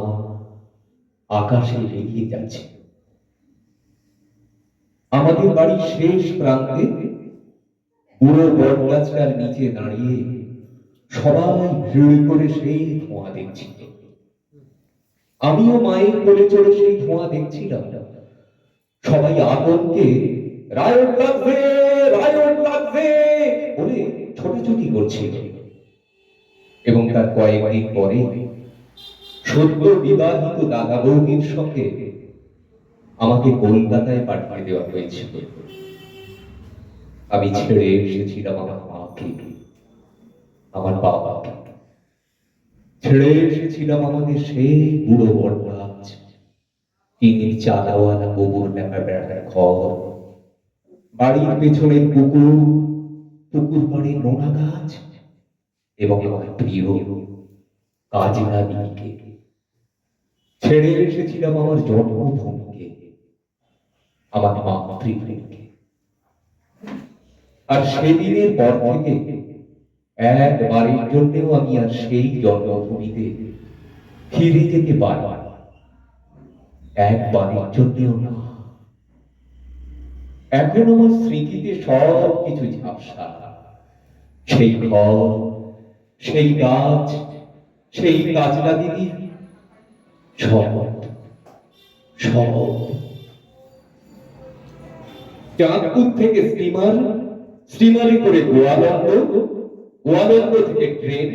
আকাশে এগিয়ে যাচ্ছে। আমাদের বাড়ির শেষ প্রান্তে পুরো বটগাছটার নিচে দাঁড়িয়ে সবাই ভিড় করে সেই ধোঁয়া দেখছিল। আমিও মায়ের কোলে চড়ে সেই ধোঁয়া দেখছিলাম। সবাই আতঙ্কে রায়ট লাগবে, রায়ট লাগবে বলে ছোটাছুটি করছিল। এবং তার কয়েকদিন পরে সদ্য বিবাহিত দাদা বৌদির সঙ্গে আমাকে কলকাতায় পাঠিয়ে দেওয়া হয়েছিল। আমি ছেড়ে এসেছিলাম আমার মাকে, আমার বাবাকে, ছেড়ে এসেছিলাম আমাদের সেই বুড়ো বটগাছ, টিনের চালাওয়ালা গোবর লেপা বেড়ার ঘর, বাড়ির পেছনের পুকুর, পুকুর পাড়ে নোনা গাছ এবং আমার প্রিয় কাজলা দিদিকে। ছেড়ে এসেছিলাম আমার জন্মভূমিকে, আমার মাতৃভূমিকে। আর সেদিনের পর থেকে একবারের জন্যও আমি আর সেই জন্মভূমিতে ফিরে যেতে পারি, একবারের জন্যও না। এখন আমার স্মৃতিতে সব কিছু ঝাপসা। সেই ঘর, সেই গাছ, সেই কাজলা দিদি, সব সব। চাঁদপুর থেকে স্টিমারে করে গোয়ালন্দ, গোয়ালন্দ থেকে ট্রেন,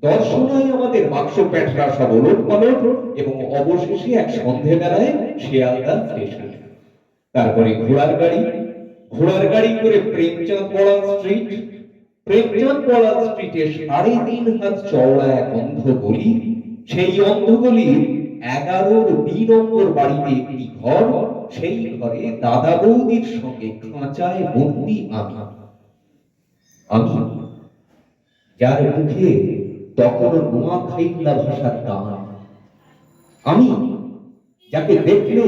দর্শনায় আমাদের বাক্স প্যাটরা সব ওলট পালট, এবং অবশেষে এক সন্ধেবেলায় শিয়ালদা স্টেশন। তারপরে ঘোড়ার গাড়ি করে প্রেমচাঁদ পড়াল স্ট্রিট, প্রেমচাঁদ পড়াল স্ট্রিটে 3.5 হাত চওড়া এক অন্ধ গলি, সেই অন্ধ গলির 11 নম্বর বাড়িতে একটি ঘর, সেই ঘরে দাদা বৌদির সঙ্গে খাঁচায় বন্দি আমি যার মুখে তখনও নোয়াখাইলা ভাষার গান, আমি যাকে দেখলে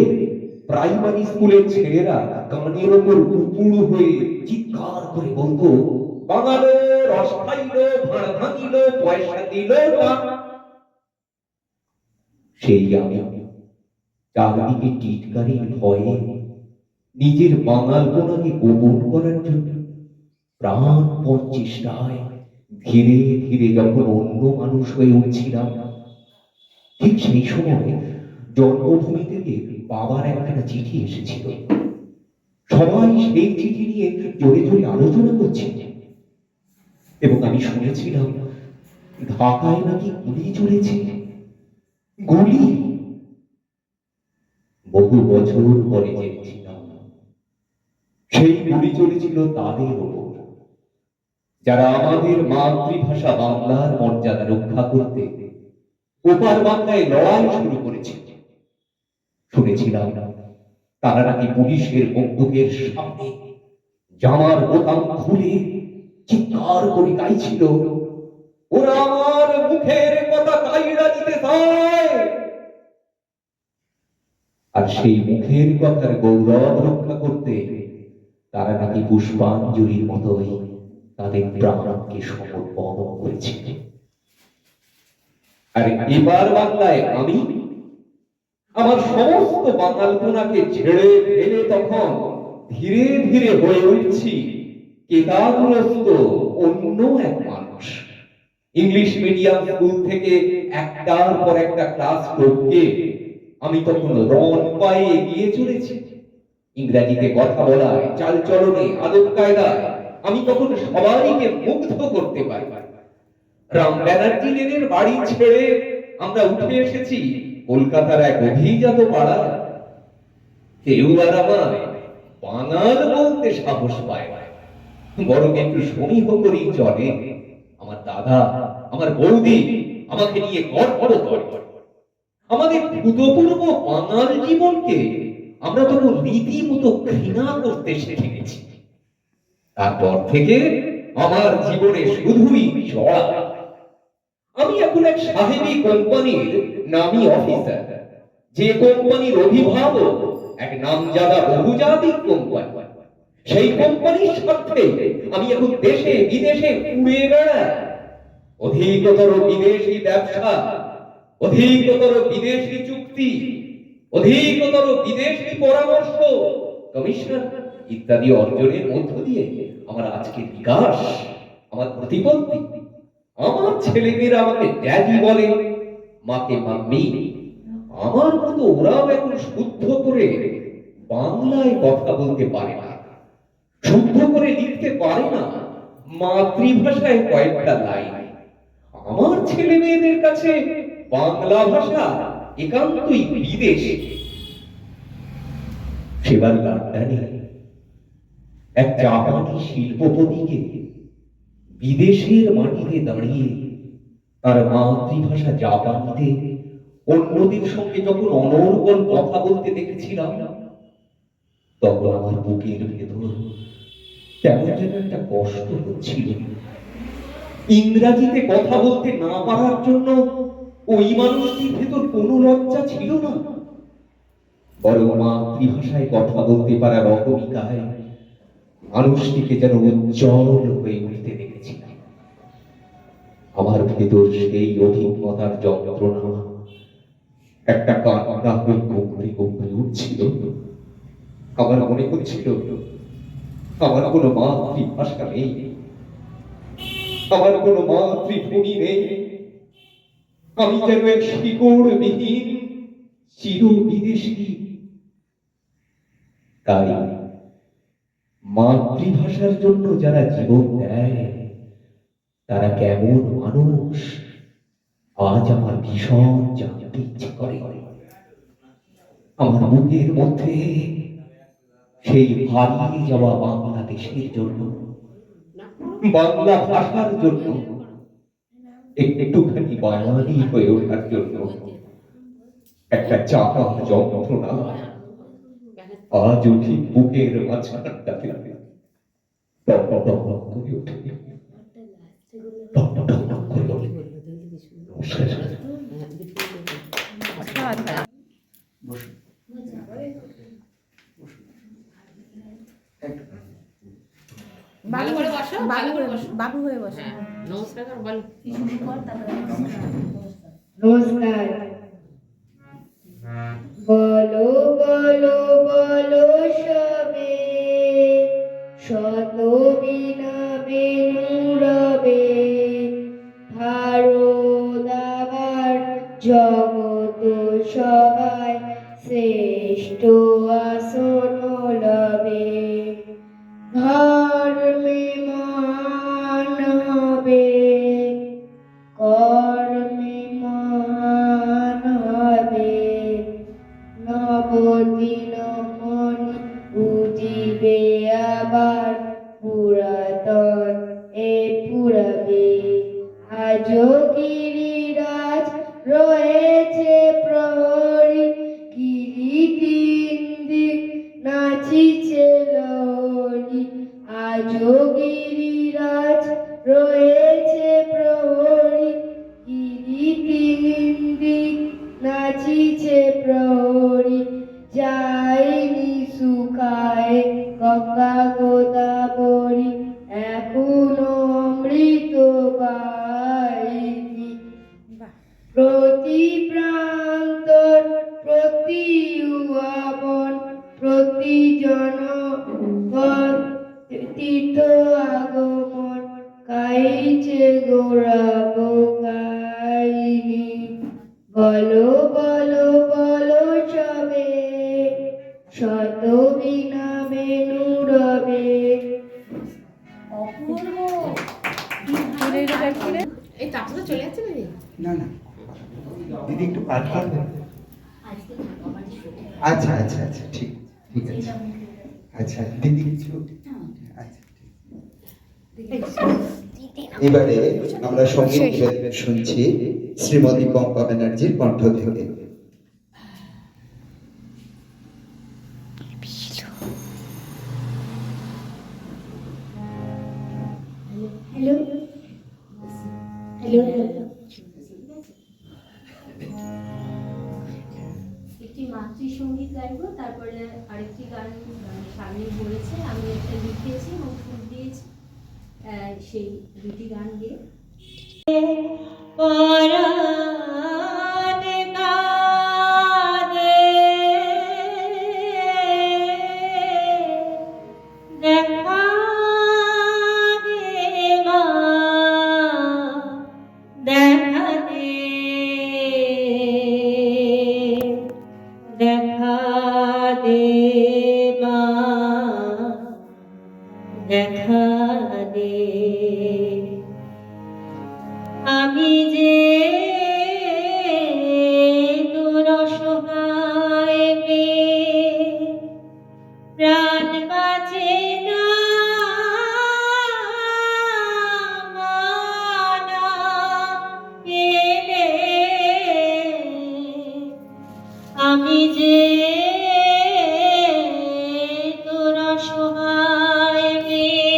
প্রাইমারি স্কুলের ছেলেরা গানের ওপর উপুড় হয়ে চিৎকার করে বলতো, বাঙালো রস খাইল, ভাড় ভাঙিল, পয়সা দিল না। সেই আমি চারদিকে টিটকারির ভয়ে নিজের বাঙালপনাকে গোপন করার জন্য প্রাণপণ চেষ্টায় ধীরে ধীরে যখন অন্য মানুষ হয়ে উঠছিলাম, ঠিক সেই সময় জন্মভূমি থেকে বাবার একটা চিঠি এসেছিল। সবাই সেই চিঠি নিয়ে জোরে জোরে আলোচনা করছিল এবং আমি শুনেছিলাম ঢাকায় নাকি গুলি চলেছে। গুলি! বহু বছর পরে জেনেছিলাম সেই গুলি চলেছিল তাদের ওপর যারা আমাদের মাতৃভাষা বাংলার মর্যাদা রক্ষা করতে ওপার বাংলায় লড়াই শুরু করেছে। শুনেছিলাম তারা নাকি পুলিশের বন্দুকের সামনে জামার বোতাম খুলে চিৎকার করে গাইছিল, ওরা আমার মুখের কথা কাইরা দিতে চায়। আর সেই মুখের কথার গৌরব রক্ষা করতে তারা নাকি পুষ্পাঞ্জলির মতোই তাদের প্রাণকে সমর্পণ করেছিল। আর এবার বাংলায় আমি আমার সমস্ত বাঙালপনাকে ছেড়ে ফেলে তখন ধীরে ধীরে হয়ে উঠছি কেতাগ্রস্ত অন্য এক মানুষ। ইংলিশ মিডিয়াম স্কুল থেকে একটার পর একটা ক্লাস টপকে আমি তখন রন পায়ে এগিয়ে চলেছি। ইংরেজিতে কথা বলায়, চালচলনে, আদব কায়দায় আমি তখন সবাইকে মুগ্ধ করতে পারি। রাম ব্যানার্জি লেনের বাড়ি ছেড়ে আমরা উঠে এসেছি কলকাতার এক অভিজাত পাড়ায়। কেউ আর আমার বাঙাল বলতে সাহস পায় না, বরং একটু সমীহ করেই চলে। আমার দাদা, আমার বৌদি আমাকে নিয়ে গর্ব করে। আমাদের ভূতপূর্ব বাঙাল জীবনকে আমরা তখন রীতিমতো ঘৃণা করতে শিখে গেছি। তারপর থেকে আমার জীবনে শুধুই চড়া। আমি এখন এক সাহেবী কোম্পানির নামী অফিসার, যে কোম্পানির অভিভাবক এক নামজাদা বহুজাতিক কোম্পানি। সেই কোম্পানির স্বার্থে আমি এখন দেশে বিদেশে উড়ে বেড়াই। অধিকতর বিদেশি ব্যবসা, অধিকতর বিদেশি চুক্তি, অধিকতর বিদেশি পরামর্শ, কমিশন ইত্যাদি অর্জনের মধ্য দিয়ে আমার আজকে বিকাশ, আমার প্রতিপত্তি। আমার ছেলেমেয়েরা আমাকে ড্যাডি বলে, মাকে মাম্মি। আমার মতো ওরাও এখন শুদ্ধ করে বাংলায় কথা বলতে পারে না, শুদ্ধ করে লিখতে পারে না মাতৃভাষায় কয়েকটা লাইন। আমার ছেলে মেয়েদের কাছে বাংলা ভাষা একান্তই বিদেশি। সেবার লন্ডনে এক জাপানি শিল্পপতিকে বিদেশের মাটিতে দাঁড়িয়ে তার মাতৃভাষা জাপানিতে অন্যদের সঙ্গে যখন অনর্গল কথা বলতে দেখেছিলাম, তখন আমার বুকের ভেতর কেমন যেন একটা কষ্ট হচ্ছিল। ইংরাজিতে কথা বলতে না পারার জন্য ওই মানুষটির ভেতর কোনো লজ্জা ছিল না, বরং মাতৃভাষায় কথা বলতে পারার অহমিকায় মানুষটিকে যেন উজ্জ্বল হয়ে উঠতে দেখেছিলাম। আমার ভেতর সেই অভিজ্ঞতার যন্ত্রণা একটা কান্না হয়ে গোপরে গোপরে উঠছিল। আমার মনে হচ্ছিল আমার কোনো মাতৃভাষা নেই, আমার কোনো মাতৃভূমি নেই। আমি যেন এক শিকড়বিহীন চির বিদেশী। তাই মাতৃভাষার জন্য যারা জীবন দেয় তারা কেমন মানুষ আজ আমার ভীষণ জানতে ইচ্ছে করে। আমার বুকের মধ্যে সেই হারিয়ে যাওয়া বাংলাদেশের জন্য, বাংলা ভাষার জন্য, একটুখানি বাঙালি হয়ে ওঠার জন্য একটা চাপা যন্ত্রণা আজ উঠি বুকের মাঝখানটাতে টক টক টক টক করে ওঠে, টক টক টক টক করে ওঠে। বসুন। একটু। ভালো করে বসো, ভালো করে বসো, বাবু হয়ে বসো। নমস্কার করো, বলো। নমস্কার। বলো বলো বলো সবে, শত বিনা বেনুরবে, ভারত আবার জগত সবাই শ্রেষ্ঠ আসন লবে। ধর্মে মহান হবে, কর্মে মহান হবে, নবদিন মনি উঠিবে আবার, পুরাতন এ পুরাবে। আজও গিরিরাজ রয়েছে প্রহরী, গিরি তিন দিক নাচিছে লহরী। আজও গিরিরাজ রয়েছে প্রহরী, গিরি তিন দিক নাচিছে প্রহরী। যায়নি শুকায় গঙ্গা গোদাবরী, এখনো অমৃত বাহিনী। প্রতি প্রান্তর প্রতি উয়াবন, প্রতি জনপদ তীর্থ আগমন, গাইছে গৌরব কাহিনী। বলো বলো বলো সবে, শত বিনা বেনুরবে। অপূর্ব। এই তাপসা চলে যাচ্ছে নাকি? না না দিদি একটু পাঠ করবেন। আচ্ছা আচ্ছা আচ্ছা ঠিক ঠিক আছে। আচ্ছা দিদি কিছু আচ্ছা এবারে আমরা সঙ্গীত নিবেদন শুনছি শ্রীমতী পম্পা ব্যানার্জির কণ্ঠ থেকে। হ্যালো হ্যালো একটি মাতৃসঙ্গীত গাইবো, তারপরে আরেকটি গান সামনে বলেছে, আমি একটা লিখেছি এবং সুর দিয়েছি, সেই দুটি গান গিয়ে দেখা দে, আমি যে তোর অসহায় মেয়ে, প্রাণ বাঁচে না মানা পেলে, আমি যে তোর অসহায় মেয়ে,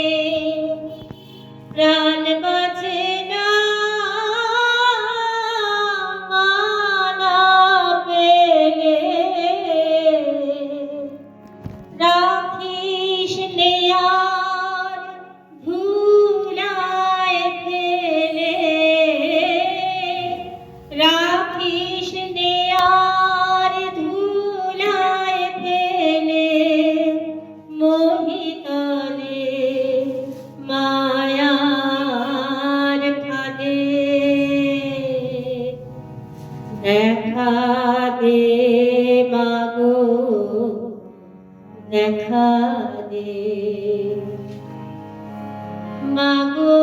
প্রাণ বাঁচে না মানা পেলে, রাখিস নে আর ধুলায় ফেলে, রাখিস নে আর ধুলায় ফেলে, মোহিতলে মায়ার ফাঁদে। দেখা দে মাগো, দেখা দে মাগো,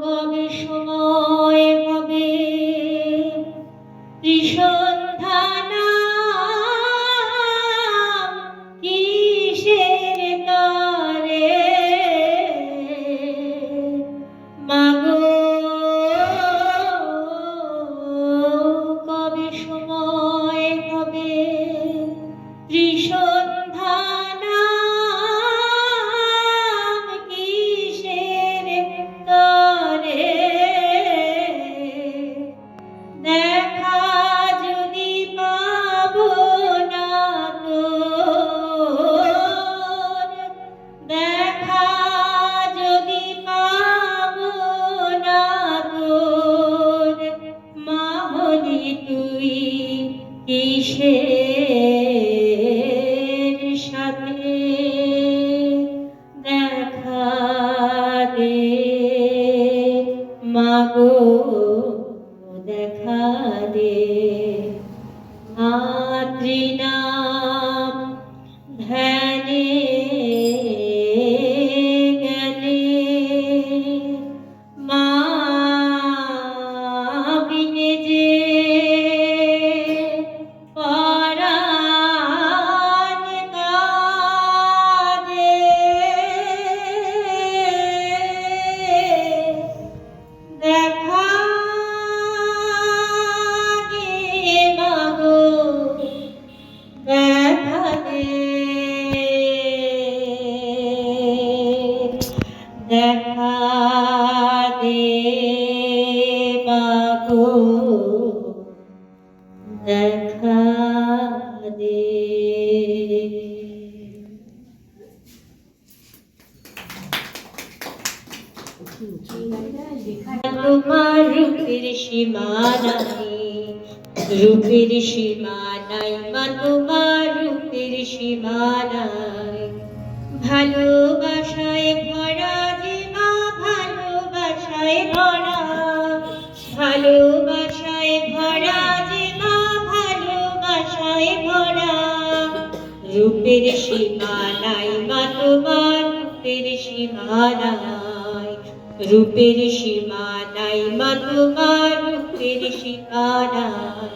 কবে সময় হবে ত্রিসন্ধ্যা নাম কিসের তরে, মাগো কবে সময় হবে সন্ধ্যা নাম কিসের তরে, দেখা যদি পাবো না তোর, দেখা যদি পাবো না তোর, মা হলি তুই কিসের সাথে, দেখা দে মাগো, দেখা দে। মাতৃনাম ধ্যানে গেলে মা বিনে যে পরাণ কাঁদে, দেখা দে মাগো, দেখা দে, দেখা দে মাগো, দেখা দে। তোমার রূপের সীমা নাই, রূপের সীমা নাই মা, তোমার রূপের সীমা নাই। ভালোবাসায় ভরা যে মা, ভালোবাসায় ভরা, ভালোবাসায় ভরা যে মা, ভালোবাসায় ভরা। রূপের সীমা নাই মা, তোমার রূপের সীমা নাই, রূপের সীমা নাই মা, তোমার রূপের সীমা নাই।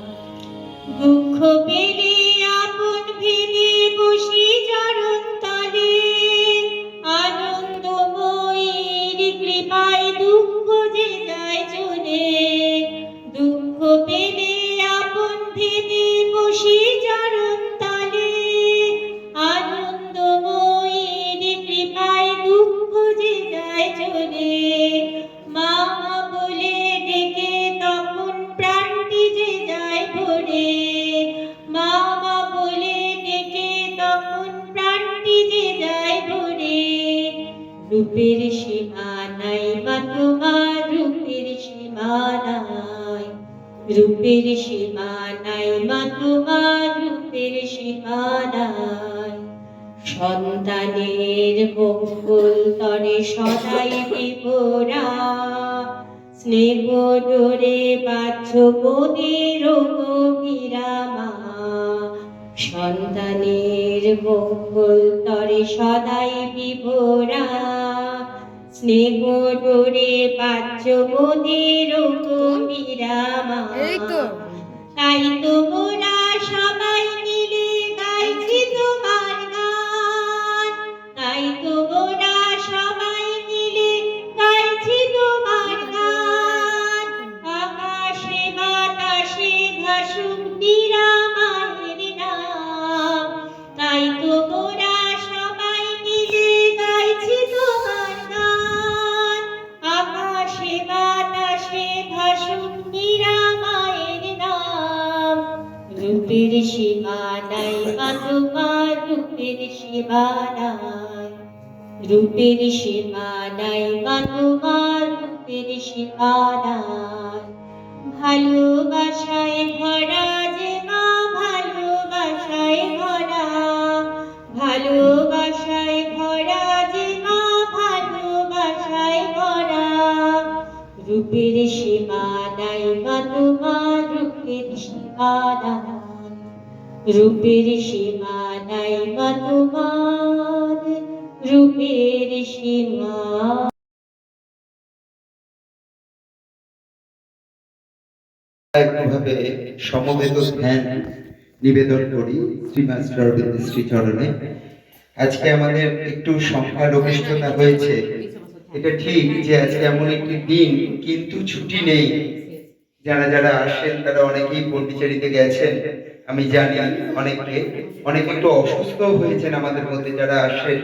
দুঃখ পেলে আপন ভেবে বসি চরণ তলে, আনন্দময়ীর কৃপায় দুঃখ যে যায় চলে। দুঃখ পেলে আপন ভেবে বসি চরণ তলে, আনন্দময়ীর কৃপায় দুঃখ যে যায় চলে। মা বলে ডেকে তখন প্রাণটি যে যায় ভরে, মা বলে ডেকে তখন প্রাণটি যে যায় ভরে। রূপের সীমা নাই মা, তোমার রূপের সীমা নাই, রূপের সীমা নাই মা, তোমার রূপের সীমা নাই। সন্তানের মঙ্গল তরে সদাই বিভোরা, স্নেহ ডোরে বাহ্য মোদের গভীরা মা। সন্তানের মঙ্গল তরে সদাই বিভোরা, স্নেহ ডোরে বাহ্য মোদের গভীরা মা। তাই তো মোরা সবাই মিলে গাইছি তোমার গান, তাই তো মোরা সবাই মিলে গাইছি তোমার গান। আকাশে বাতাসে ভাসুক নিরাময়ের নাম, তাই তো মোরা সবাই মিলে গাইছি তোমার গান। আকাশে বাতাসে ভাসুক নিরাময়ের নাম। রূপের সীমা নাই মা, তোমার রূপের সীমা নাই, রূপের সীমা নাই মা, তোমার রূপের সীমা নাই। ভালোবাসায় ভরা যে মা, ভালোবাসায় ভরা, ভালোবাসায় ভরা যে মা, ভালোবাসায় ভরা। রূপের সীমা নাই মা, তোমার রূপের সীমা নাই, রূপের সীমা নাই মা, তোমার রূপের সীমা। একভাবে সমবেত ধ্যান নিবেদন করি শ্রীমাস্টার অরবিন্দ শ্রীচরণে। আজকে আমাদের একটু সংখ্যা লঘিষ্ঠতা হয়েছে, এটা ঠিক যে আজকে এমন একটি দিন, কিন্তু ছুটি নেই। যারা যারা আসেন তারা অনেকেই পন্ডিচেরিতে গেছেন, আমি জানি অনেকে একটু অসুস্থ হয়েছেন আমাদের মধ্যে যারা আসেন,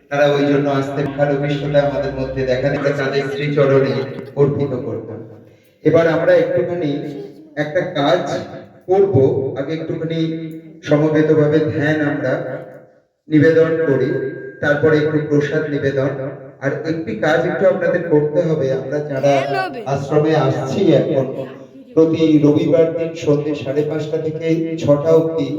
তারা ওই জন্য আসতে ভালোবাসা আমাদের মধ্যে দেখা দিলে তাদের শ্রীচরণে অর্পিত করতাম। এবার আমরা একটুখানি একটা কাজ করব, আগে একটুখানি সমবেতভাবে ধ্যান আমরা নিবেদন করি, তারপরে একটু প্রসাদ নিবেদন। আর একটি কাজ একটু আপনাদের করতে হবে, আমরা যারা আশ্রমে আসছি এখন প্রতি রবিবার দিন সন্ধ্যে 5:30 থেকে 6টা অবধি